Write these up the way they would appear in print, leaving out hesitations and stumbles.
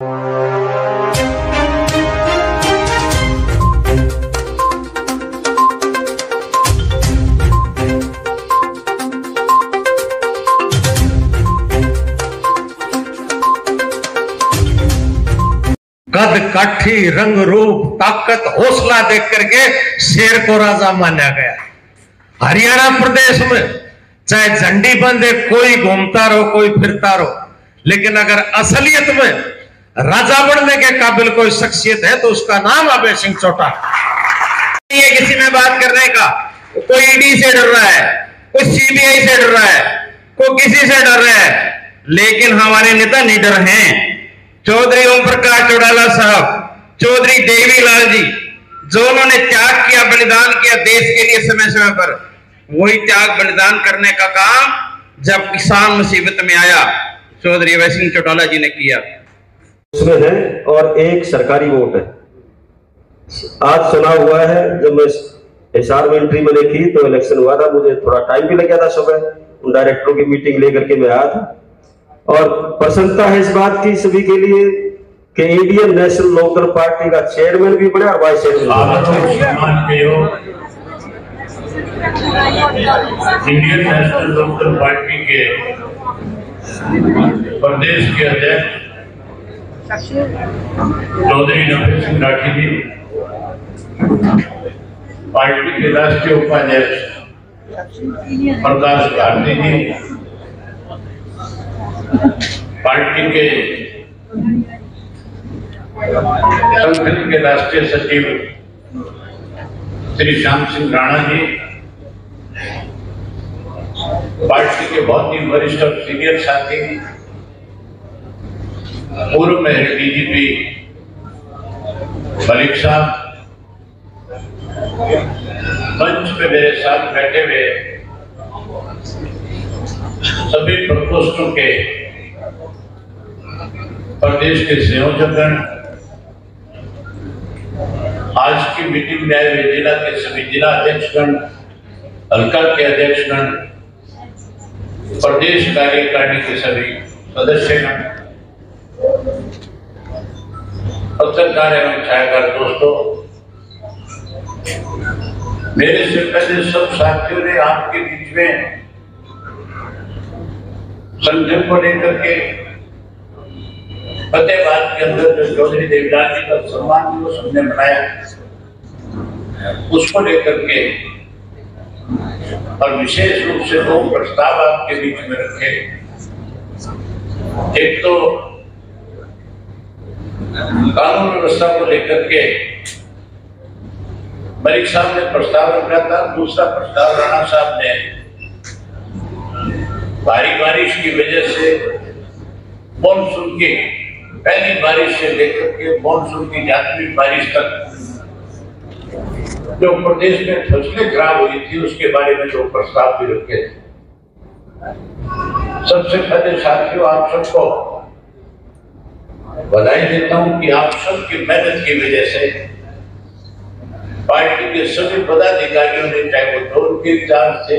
कद काठी रंग रूप ताकत हौसला देख करके शेर को राजा माना गया। हरियाणा प्रदेश में चाहे झंडी बंदे कोई घूमता रहो कोई फिरता रहो, लेकिन अगर असलियत में राजा बनने के काबिल कोई शख्सियत है तो उसका नाम अभय सिंह चोटाला। ये किसी में बात करने का, कोई ईडी से डर रहा है, कोई सीबीआई से डर रहा है, कोई किसी से डर रहा है, लेकिन हमारे नेता निडर हैं। चौधरी ओम प्रकाश चौटाला साहब, चौधरी देवीलाल जी, जो उन्होंने त्याग किया, बलिदान किया देश के लिए समय समय पर, वही त्याग बलिदान करने का काम जब किसान मुसीबत में आया चौधरी अभय सिंह चौटाला जी ने किया। उसमें है और एक सरकारी वोट है। आज चुनाव हुआ है, जब मैं हिसार में एंट्री मैंने की तो इलेक्शन हुआ था, मुझे थोड़ा टाइम भी लग गया था। सुबह उन डायरेक्टरों की मीटिंग लेकर के मैं आया था और प्रसन्नता है इस बात की सभी के लिए कि इंडियन नेशनल लोकदल पार्टी का चेयरमैन भी बने और vice chairman. Indian National Lok Dal party के प्रदेश के अध्यक्ष चौधरी नफे सिंह राठी जी, पार्टी के राष्ट्रीय उपाध्यक्ष प्रकाश भारती जी, पार्टी के संगठन के राष्ट्रीय सचिव श्री श्याम सिंह राणा जी, पार्टी के बहुत ही वरिष्ठ और सीनियर साथी पूर्व में डीजीपी मलिक साहब, मंच पे मेरे साथ बैठे हुए सभी प्रकोष्ठों के प्रदेश के संयोजकगण, आज की मीटिंग में आए हुए जिला के सभी जिला अध्यक्षगण, हल्का के अध्यक्षगण, प्रदेश कार्यकारिणी के सभी सदस्यगण, पत्रकार एवं छायाकार दोस्तों, मेरे से पहले सब साथियों ने आपके बीच में संगठन को लेकर के फतेहाबाद के अंदर जो चौधरी देवीलाल जी का सम्मान दिवस हमने मनाया, उसको लेकर के और विशेष रूप से दो प्रस्ताव आपके बीच में रखे। एक तो कानून व्यवस्था को लेकर के मलिक साहब ने प्रस्ताव रखा था, दूसरा प्रस्ताव राणा साहब ने भारी बारिश की वजह से मॉनसून की पहली बारिश से लेकर के मॉनसून की जाती बारिश तक जो प्रदेश में फसलें खराब हुई थी उसके बारे में दो प्रस्ताव भी रखे थे। सबसे पहले साथियों, आप सबको बधाई देता हूं कि आप सबकी मेहनत की वजह से पार्टी के सभी पदाधिकारियों ने, चाहे वो जोन के इंचार्ज थे,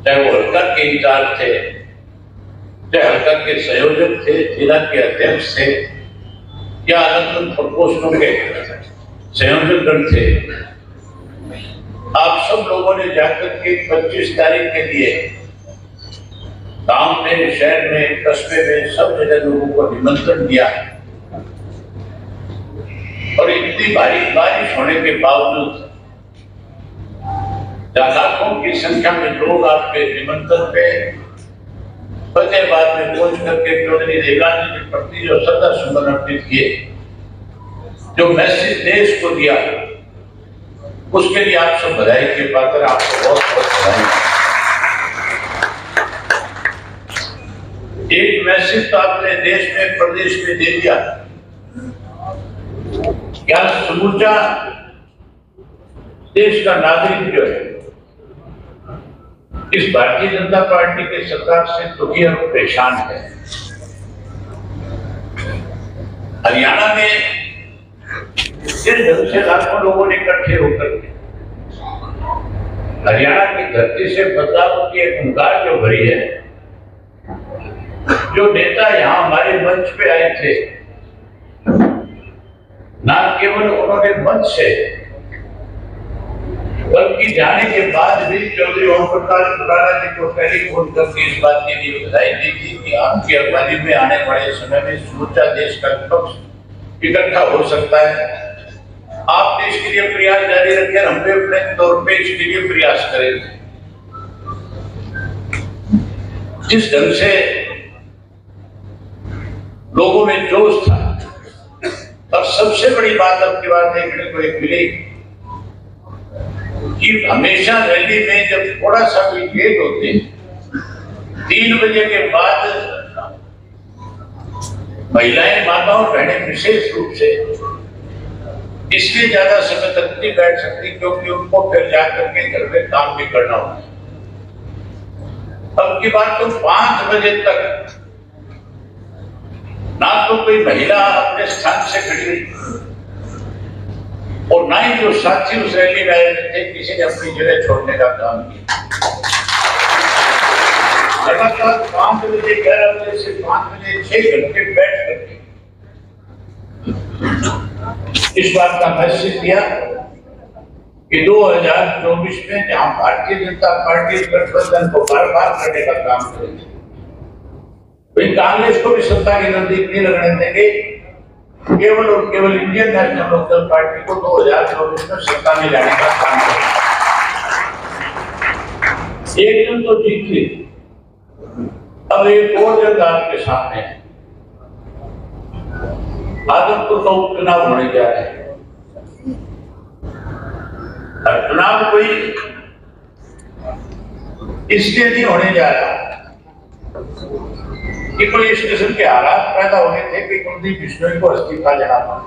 चाहे वो हल्का के इंचार्ज थे, चाहे हल्का के संयोजक थे, जिला के अध्यक्ष थे या अलग अलग प्रकोष्ठों के संयोजकगण थे, आप सब लोगों ने जाकर के 25 तारीख के लिए गांव में, शहर में, कस्बे में सब जगह लोगों को निमंत्रण दिया और इतनी भारी बारिश होने के बावजूद लाखों की संख्या में लोग आपके निमंत्रण पे फतेहाबाद में पहुंच करके चौधरी देवीलाल जी के प्रति जो श्रद्धा सुमन अर्पित किए, जो मैसेज देश को दिया, उसके लिए आप सब बधाई के पात्र, आपको बहुत बहुत बधाई। एक मैसेज तो आपने देश में, प्रदेश में दे दिया, क्या समूचा देश का नागरिक जो है इस भारतीय जनता पार्टी के सरकार से दुखी और परेशान है। हरियाणा में जिस ढंग से लाखों लोगों ने इकट्ठे होकर के हरियाणा की धरती से बदलाव की एक हुंकार जो भरी है, जो नेता यहाँ हमारे मंच पे आए थे, ना केवल उन्होंने मंच से बल्कि जाने के बाद भी चौधरी ओम प्रकाश खुराना जी को टेलीफोन करके इस बात की बधाई दी थी कि आपकी अगवानी में आने वाले समय में समूचा देश का विपक्ष इकट्ठा हो सकता है। आप देश के लिए प्रयास जारी रखें, हम भी अपने तौर पे इसके लिए प्रयास करेंगे। जिस ढंग से लोगों में जोश था, और सबसे बड़ी बात अब की बात देखने को एक मिली कि हमेशा रैली में जब थोड़ा सा भी लेट होते 3 बजे के बाद महिलाएं, माताओं, बहनें विशेष रूप से इसलिए ज्यादा समय तक नहीं बैठ सकती क्योंकि उनको फिर जाकर के घर में काम भी करना होता है। अब की बात तो 5 बजे तक ना तो कोई महिला अपने स्थान से खड़ी रही और ना ही जो साथी उस रैली में आए थे किसी ने अपनी जगह छोड़ने का काम किया। लगातार 5 बजे 11 बजे से 5 बजे 6 घंटे बैठ करके इस बात का मैसेज दिया कि 2024 में जहां भारतीय जनता पार्टी गठबंधन को बार-बार करने का काम करेगी, वही कांग्रेस को भी सत्ता के नजदीक नहीं लगने देंगे। केवल और केवल इंडियन नेशनल लोकदल पार्टी को 2024 में सत्ता में लाने का काम करेगा। एक दिन तो जीत ली, अब एक और जंग आपके सामने है। आदमपुर का उपचुनाव होने जा रहा है। चुनाव कोई इसलिए नहीं होने जा रहा कि कोई इस किस्म के हालात पैदा होने थे कि कुलदीप बिश्नोई को इस्तीफा देना पड़ा।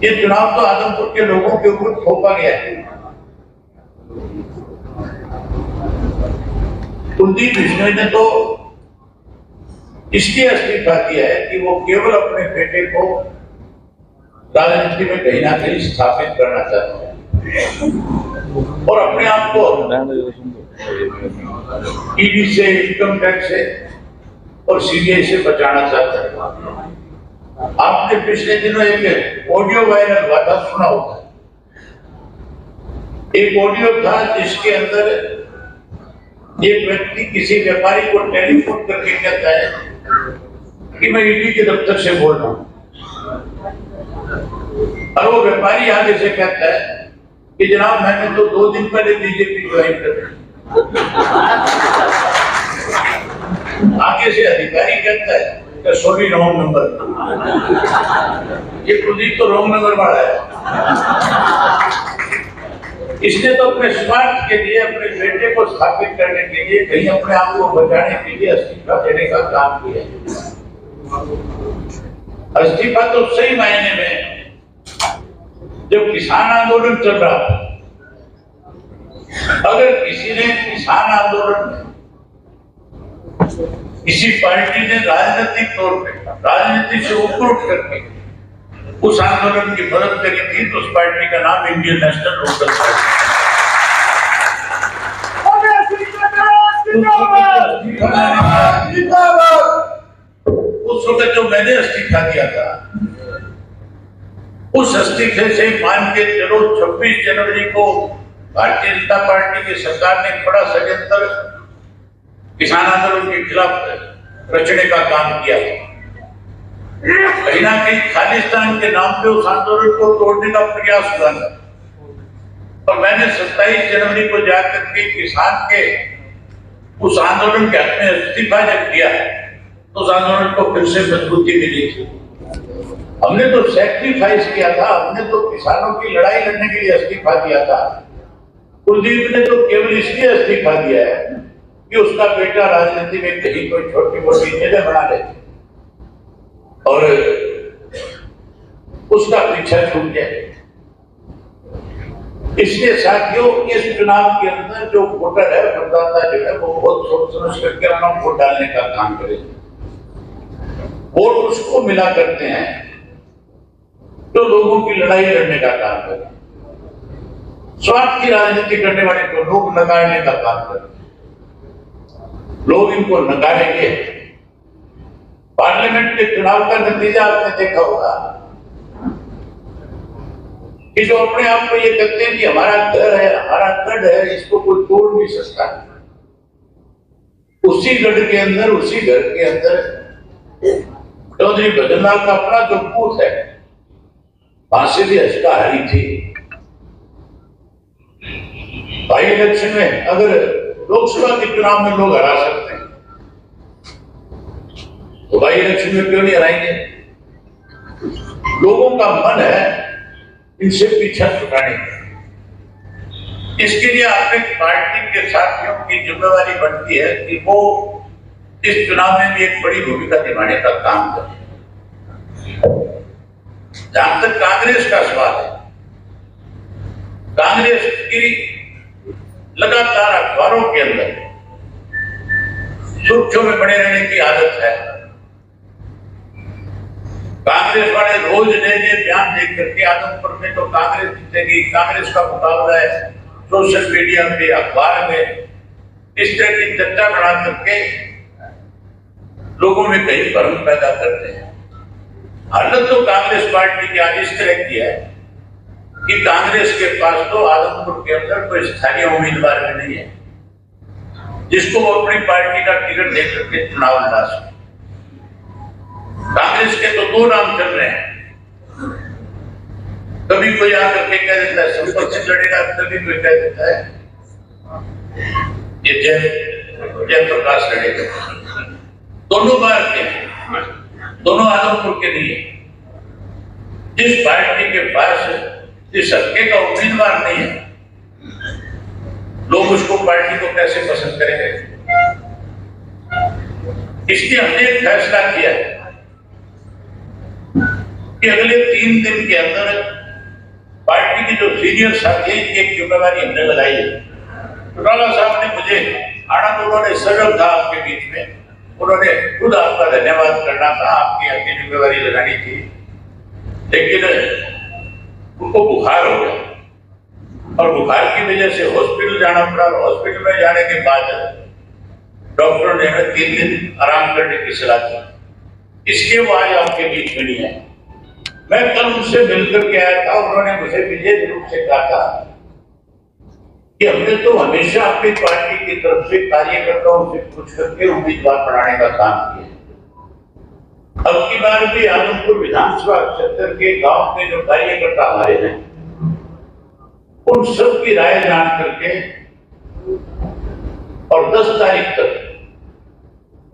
ये चुनाव तो आदमपुर के लोगों के ऊपर थोपा गया है। कुलदीप बिश्नोई ने तो इसलिए इस्तीफा दिया है कि वो केवल अपने बेटे को राजनीति में कहीं ना कहीं स्थापित करना चाहते हैं और अपने आप को ईडी से, इनकम टैक्स से और सीबीआई से बचाना चाहते हैं। आपने पिछले दिनों एक ऑडियो वायरल हुआ था, सुना होगा। एक ऑडियो था जिसके अंदर एक व्यक्ति किसी व्यापारी को टेलीफोन करके कहता है कि मैं ईडी के दफ्तर से बोल रहा हूं, और वो व्यापारी आगे से कहता है कि जनाब मैंने तो 2 दिन पहले बीजेपी ज्वाइन कर दी। आगे से अधिकारी कहता है कि सॉरी रॉन्ग नंबर। ये कुलदीप तो रॉन्ग नंबर वाला है। इसने तो अपने स्वार्थ के लिए, अपने बेटे को स्थापित करने के लिए, कहीं अपने आप को बचाने के लिए इस्तीफा देने का काम किया। इस्तीफा तो सही मायने में जब किसान आंदोलन चल रहा था, अगर किसी ने किसान आंदोलन में किसी पार्टी ने राजनीतिक तौर पे राजनीति से ऊपर उठ करके उस आंदोलन की मदद करी थी तो उस पार्टी का नाम इंडियन नेशनल लोकदल पार्टी। उस वक्त जो मैंने इस्तीफा दिया था, उस इस्तीफे से मान के चलो 26 जनवरी को भारतीय जनता पार्टी की सरकार ने बड़ा षड्यंत्र किसान आंदोलन के खिलाफ रचने का काम किया। कहीं ना कहीं खालिस्तान के नाम पे उस आंदोलन को तोड़ने का प्रयास हुआ था, और मैंने 27 जनवरी को जाकर के किसान के उस आंदोलन के हक में इस्तीफा जब दिया तो उस आंदोलन को फिर से मजबूती मिली थी। हमने तो सैक्रिफाइस किया था, हमने तो किसानों की लड़ाई लड़ने के लिए इस्तीफा दिया था। कुलदीप ने तो केवल इसलिए इस्तीफा दिया है कि उसका बेटा राजनीति में कहीं कोई छोटी मोटी जगह बना ले और उसका पीछा छूट जाए। इसलिए साथियों, इस चुनाव के अंदर जो वोटर है, मतदाता जो है, वो बहुत सोच समझ करके अपना वोट डालने का काम करे। वोट उसको मिला करते हैं जो लोगों की लड़ाई लड़ने का काम करे। स्वार्थ की राजनीति करने वाले को लोग नकारने का काम करते हैं। लोग इनको नकारेंगे। पार्लियामेंट के चुनाव का नतीजा आपने देखा होगा कि जो अपने आप को ये कहते हैं कि हमारा घर है, हमारा गढ़ है, इसको कोई तोड़ नहीं सकता, उसी गढ़ के अंदर, उसी घर के अंदर चौधरी भजनलाल का अपना जो बूथ है, वहां से भी हंसका हारी थी। बाई इलेक्शन में अगर लोकसभा के चुनाव में लोग हरा सकते हैं तो बाई इलेक्शन में क्यों नहीं हराएंगे? लोगों का मन है इनसे पीछा छुड़ाने का। इसके लिए अपने पार्टी के साथियों की जिम्मेवारी बनती है कि वो इस चुनाव में भी एक बड़ी भूमिका निभाने का काम करें। जहां तक कांग्रेस का सवाल है, कांग्रेस की लगातार अखबारों के अंदर सुर्खियों में बने रहने की आदत है। कांग्रेस वाले रोज नए नए बयान देख करके आदमपुर में तो कांग्रेस जीतेगी, कांग्रेस का मुकाबला है, सोशल मीडिया पे, अखबार में इस तरह की चर्चा बना करके लोगों में कई भ्रम पैदा करते हैं। हालत तो कांग्रेस पार्टी की आज इस तरह की है कि कांग्रेस के पास तो आदमपुर के अंदर कोई स्थानीय उम्मीदवार भी नहीं है जिसको वो अपनी पार्टी का टिकट दे करके चुनाव लड़ा सके। कांग्रेस के तो दो नाम चल रहे हैं, कभी कोई आकर के कह देता है संपर्क से लड़ेगा, कभी कोई कह देता है ये जयप्रकाश लड़ेगा। दोनों बार के हैं, दोनों आदमपुर के नहीं है। जिस पार्टी के पास जिस हल्के का उम्मीदवार नहीं है, लोग उसको पार्टी को कैसे पसंद करेंगे? इसलिए हमने एक फैसला किया है कि अगले 3 दिन के अंदर पार्टी के जो सीनियर साथी हैं, एक जिम्मेवारी हमने लगाई है। चौटाला साहब ने मुझे आना, तो उन्होंने सरल था आपके बीच में, उन्होंने खुद आपका धन्यवाद करना था, आपकी अपनी जिम्मेवारी लगानी थी, लेकिन उनको बुखार हो गया और बुखार की वजह से हॉस्पिटल जाना पड़ा। हॉस्पिटल में जाने के बाद डॉक्टर ने 3 दिन आराम करने की सलाह दी, इसलिए वो आज आपके बीच में नहीं है। मैं कल उनसे मिलकर के आया था, उन्होंने मुझे विशेष रूप से कहा था कि हमने तो हमेशा अपनी पार्टी की तरफ से कार्यकर्ताओं से पूछ करके उम्मीदवार बनाने का काम किया। अब की बार भी आदमपुर विधानसभा क्षेत्र के गांव के जो कार्यकर्ता हमारे हैं, उन सब की राय जान करके और 10 तारीख तक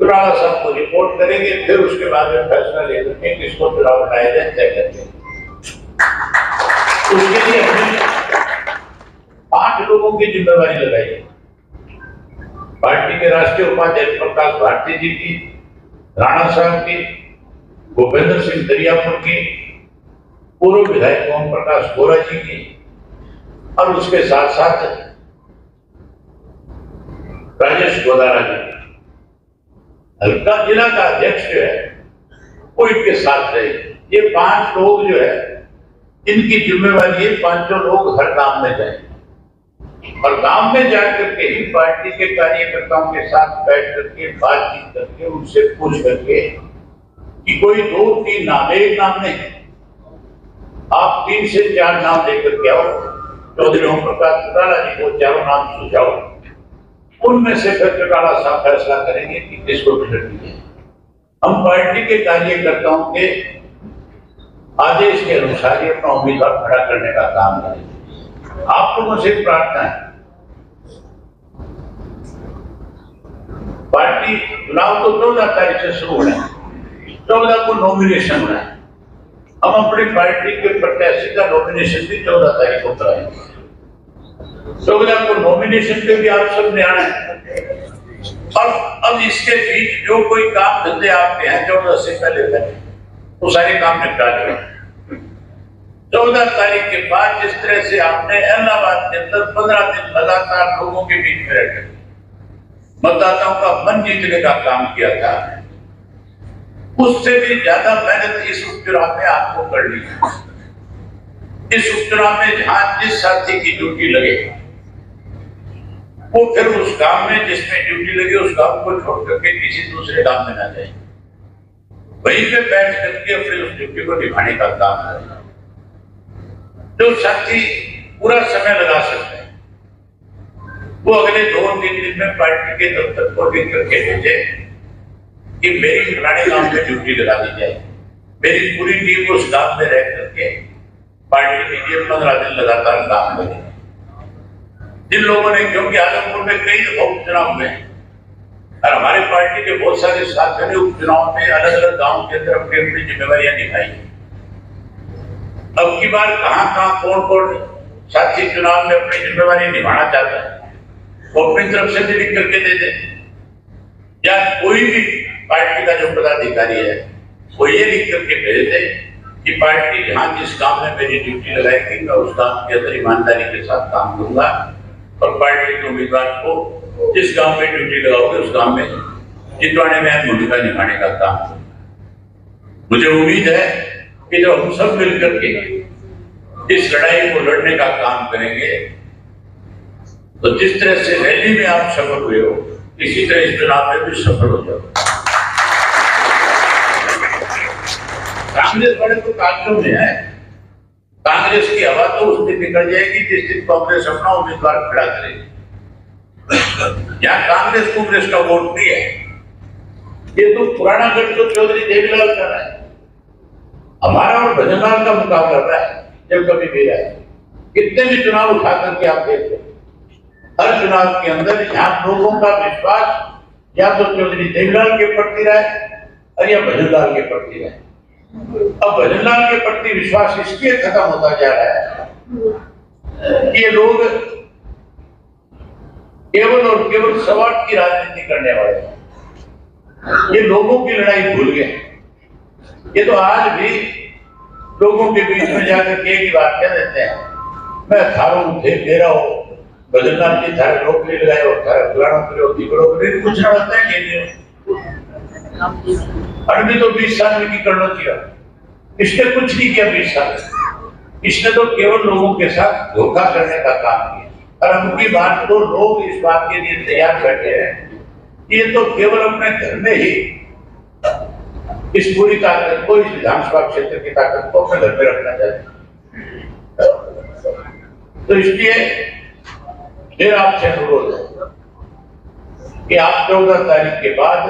चुनाव साहब को रिपोर्ट करेंगे, फिर उसके बाद में फैसला ले करके किसको चुनाव बनाया जाए तय करेंगे। उसके लिए हमने 5 लोगों की जिम्मेवारी लगाई है। पार्टी के राष्ट्रीय उपाध्यक्ष प्रकाश भारती जी की, राणा साहब की, भूपेंद्र सिंह दरियापुर की, पूर्व विधायक ओम प्रकाश गोरा जी की, और उसके साथ साथ राजेश गोदारा जी, हल्का जिला का अध्यक्ष जो है वो इनके साथ रहे। ये 5 लोग जो है, इनकी जिम्मेवारी है 5 लोग हर गांव में जाए और गांव में जाकर के ही पार्टी के कार्यकर्ताओं के साथ बैठ करके बातचीत करके उनसे पूछ करके कि कोई 2-3 नाम, एक नाम नहीं, आप 3 से 4 नाम लेकर के आओ, चौधरी ओम प्रकाश चौटाला जी को 4 नाम सुझाओ, उनमें से फिर चौटाला साहब फैसला करेंगे कि किसको टिकट दिए। हम पार्टी के कार्यकर्ताओं के आदेश के अनुसार ही अपना उम्मीदवार खड़ा करने का काम करेंगे। आप लोगों से प्रार्थना है, पार्टी चुनाव तो 14 तारीख से शुरू होना है, 14 को नॉमिनेशन होना है। हम अपनी पार्टी के प्रत्याशी का नॉमिनेशन भी 14 तारीख को कराएंगे। 14 को नॉमिनेशन पे भी आप सब ने आना है। और अब इसके बीच जो कोई काम धंधे आपके हैं 14 से पहले वो सारे काम निपटा दें। 14 तारीख के बाद जिस तरह से आपने इलाहाबाद के अंदर 15 दिन लगातार लोगों के बीच में रहकर मतदाताओं का मन जीतने का काम किया था, उससे भी ज्यादा मेहनत इस उपचुनाव में आपको करनी है। इस उपचुनाव में जहां जिस साथी की ड्यूटी लगे वो फिर उस काम में जिसमें ड्यूटी लगी उस काम को छोड़ करके किसी दूसरे काम में ना जाए, वहीं पे बैठ करके अपने उस ड्यूटी को निभाने का काम करें। जो साथी पूरा समय लगा सकते हैं वो अगले 2-3 दिन में पार्टी के दफ्तर को लिख करके भेजे कि मेरी फलाने काम में ड्यूटी लगा दी जाए। मेरी पूरी टीम उस काम में रह करके पार्टी के लिए 15 दिन लगातार काम करेगी। जिन लोगों ने, क्योंकि आजमपुर में कई उपचुनाव हुए और हमारे पार्टी के बहुत सारे साथियों ने उपचुनाव में अलग अलग गांव के अंदर अपनी अपनी जिम्मेवारियां निभाई। अब की बार कहां कौन कौन साथी चुनाव में अपनी जिम्मेवारी निभाना चाहता है वो अपनी तरफ से भी लिख करके दे दे, या कोई भी पार्टी का जो पदाधिकारी है वो ये लिख करके भेज दे कि पार्टी जहां जिस काम में मेरी ड्यूटी लगाएगी मैं उस काम के अंदर ईमानदारी के साथ काम करूंगा और पार्टी के उम्मीदवार को जिस काम में ड्यूटी लगाओगे उस काम में जितवाने में भूमिका निभाने का काम। मुझे उम्मीद है कि जब हम सब मिलकर के इस लड़ाई को लड़ने का काम करेंगे तो जिस तरह से रैली में आप सफल हुए हो इसी तरह इस चुनाव में भी सफल हो जाओ। कांग्रेस बड़े तो कागजों में है, कांग्रेस की हवा तो उस दिन निकल जाएगी जिस दिन कांग्रेस अपना उम्मीदवार खड़ा करेगी। यहाँ कांग्रेस का वोट नहीं है, ये तो पुराना गढ़ तो चौधरी देवीलाल कर रहा है। हमारा और भजनलाल का मुकाबला रहा है जब कभी भी रहा है। कितने भी चुनाव उठा करके आप देखते हर चुनाव के अंदर यहाँ लोगों का विश्वास या तो चौधरी देवीलाल के प्रति रहा है और या भजनलाल के प्रति रहा है। अब भजनलाल के प्रति विश्वास इसलिए खत्म होता जा रहा है कि ये लोग केवल और केवल स्वार्थ की राजनीति करने वाले हैं। ये लोगों की लड़ाई भूल गए। ये तो आज भी लोगों के बीच में जाकर के एक ही बात कह देते हैं, मैं थारों दे रहा हूं भजनलाल जी थारे नौकरी लगाए और थारा फलानों के लिए दिगड़ों के लिए कुछ ना होता है कि अभी तो 20 साल में की करना चाहिए। इसने कुछ नहीं किया 20 साल। इसने तो केवल लोगों के साथ धोखा करने का काम किया और उनकी बात तो लोग इस बात के लिए तैयार बैठे हैं। ये तो केवल अपने घर में ही इस पूरी ताकत को, इस विधानसभा क्षेत्र की ताकत को अपने घर में रखना चाहते हैं। तो इसलिए फिर आपसे अनुरोध है कि आप 14 तारीख के बाद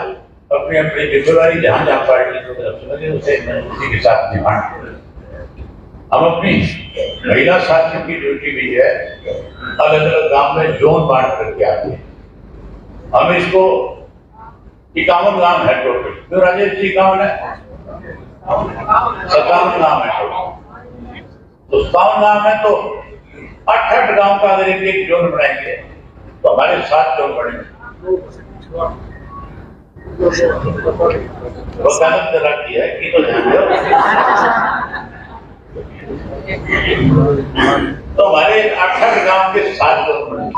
अपनी अपनी जिम्मेवारी जहां जहां पार्टी की तरफ से लगे उसे उसी के साथ निभाना। हम अपनी महिला साथियों की ड्यूटी भी है अलग अलग गांव में जोन बांट करके आते हैं। हम इसको 51 गांव है टोटल, जो राजेश जी गांव है 57 गांव है टोटल। तो 57 गांव है तो 8 गांव का अगर एक जोन बनाएंगे तो हमारे 7 जोन बनेंगे। वकालत तलाकी है कि तो तो हमारे 8 गांव के 7 जोन बनेंगे।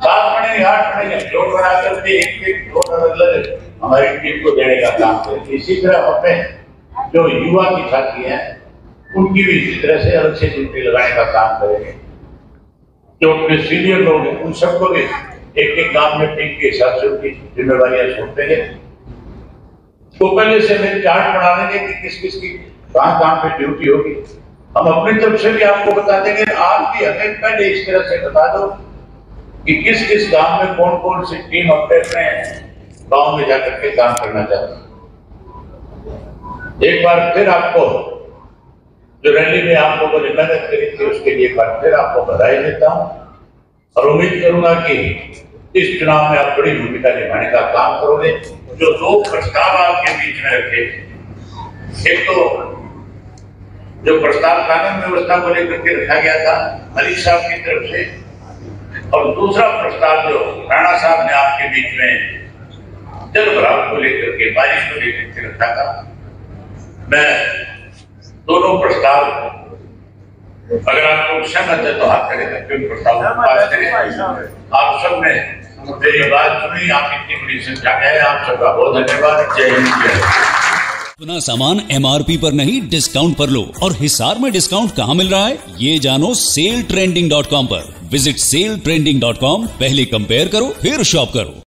7 बनेंगे 8 बनेंगे, जोन बना करके एक जोन अलग हमारी टीम को देने का काम करेंगे। इसी तरह अपने जो युवा की साथी हैं उनकी भी इसी तरह से अलग से ड्यूटी लगाने का काम करेंगे। जो अपने सीनियर लोग हैं उन सबको भी एक गांव में टीम के हिसाब से उनकी जिम्मेवारियां सौंपते हैं। तो पहले से मैं चार्ट बना देंगे कि किस किस की कहां पे ड्यूटी होगी। हम अपनी तरफ से भी आपको बता देंगे, आप भी हमें पहले इस तरह से बता दो कि किस किस गांव में कौन कौन सी टीम अपने अपने गांव में जाकर के काम करना चाहते हैं। एक बार फिर आपको जो रैली में आप लोगों ने मेहनत करी थी उसके लिए एक बार फिर आपको बधाई देता हूं और उम्मीद करूंगा कि इस चुनाव में आप बड़ी भूमिका निभाने का काम करोगे। जो 2 प्रस्ताव आपके बीच में रखे, एक तो जो प्रस्ताव कानून व्यवस्था को लेकर के रखा गया था मलिक साहब की तरफ से, और दूसरा प्रस्ताव जो राणा साहब ने आपके बीच में जल भराव को लेकर के, बारिश को लेकर के रखा था। मैं दोनों प्रस्ताव अगर आप लोग सहमत है तो हाथ खड़े करके उन प्रस्ताव को पास करें। आप सब ने मेरी बात सुनी, आप इतनी बड़ी संख्या में है, आप सबका बहुत धन्यवाद। जय हिंद। अपना सामान MRP पर नहीं डिस्काउंट पर लो। और हिसार में डिस्काउंट कहाँ मिल रहा है ये जानो SaleTrending.com पर। विजिट SaleTrending.com, पहले कंपेयर करो फिर शॉप करो।